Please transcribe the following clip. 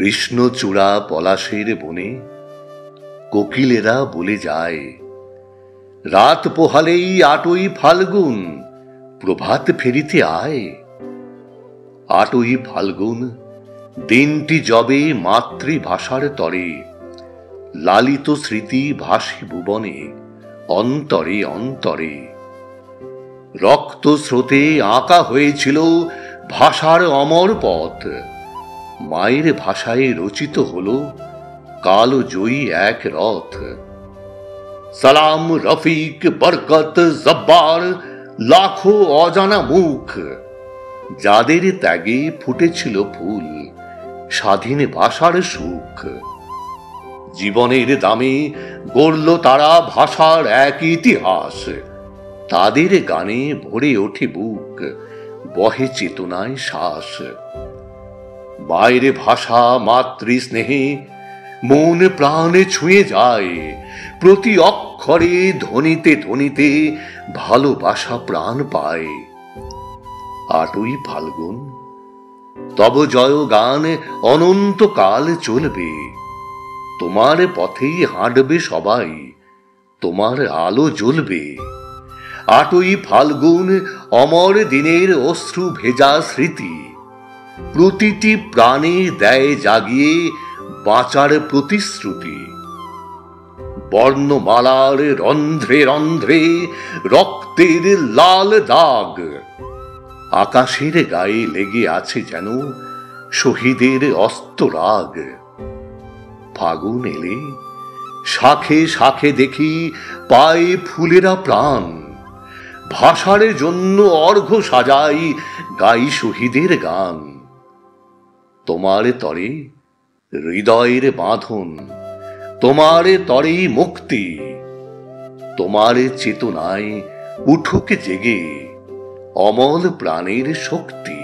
কৃষ্ণচূড়া পলাশের বনে কোকিলেরা বলে যায়, রাত পোহালেই ৮ই ফাল্গুন, প্রভাত ফেরিতে আয়। ৮ই ফাল্গুন দিনটি যবে মাতৃভাষার তরে, লালিত স্মৃতি ভাসে ভুবনে অন্তরে অন্তরে। রক্ত স্রোতে আঁকা হয়েছিল ভাষার অমর পথ, মায়ের ভাষায় রচিত হলো কালজয়ী এক রথ। সালাম, রফিক, বরকত, জব্বার, লাখো অজানা মুখ, যাদের ত্যাগে ফুটেছিল ফুল স্বাধীন ভাষার সুখ। জীবনের দামে গড়ল তারা ভাষার এক ইতিহাস, তাদের গানে ভরে ওঠে বুক, বহে চেতনায় শ্বাস। মায়ের ভাষা মাতৃ স্নেহে মন প্রাণে ছুঁয়ে যায়, প্রতি অক্ষরে ধ্বনিতে ধ্বনিতে ভালোবাসা প্রাণ পায়। ৮ই ফাল্গুন তব জয় গান অনন্তকাল চলবে, তোমার পথেই হাঁটবে সবাই, তোমার আলো জ্বলবে। ৮ই ফাল্গুন অমর দিনের অশ্রু ভেজা স্মৃতি, প্রতিটি প্রাণে দেয় জাগিয়ে বাঁচার প্রতিশ্রুতি। বর্ণমালার রন্ধ্রে রন্ধ্রে রক্তের লাল দাগ, আকাশের গায়ে লেগে আছে যেন শহীদের অস্ত্ররাগ। ফাগুন এলে শাখে শাখে দেখি পায়ে ফুলেরা প্রাণ, ভাষার জন্য অর্ঘ্য সাজাই, গাই শহীদের গান। তোমার তরে হৃদয়ের বাঁধন, তোমার তরেই মুক্তি, তোমার চেতনায় উঠুক জেগে অমল প্রাণের শক্তি।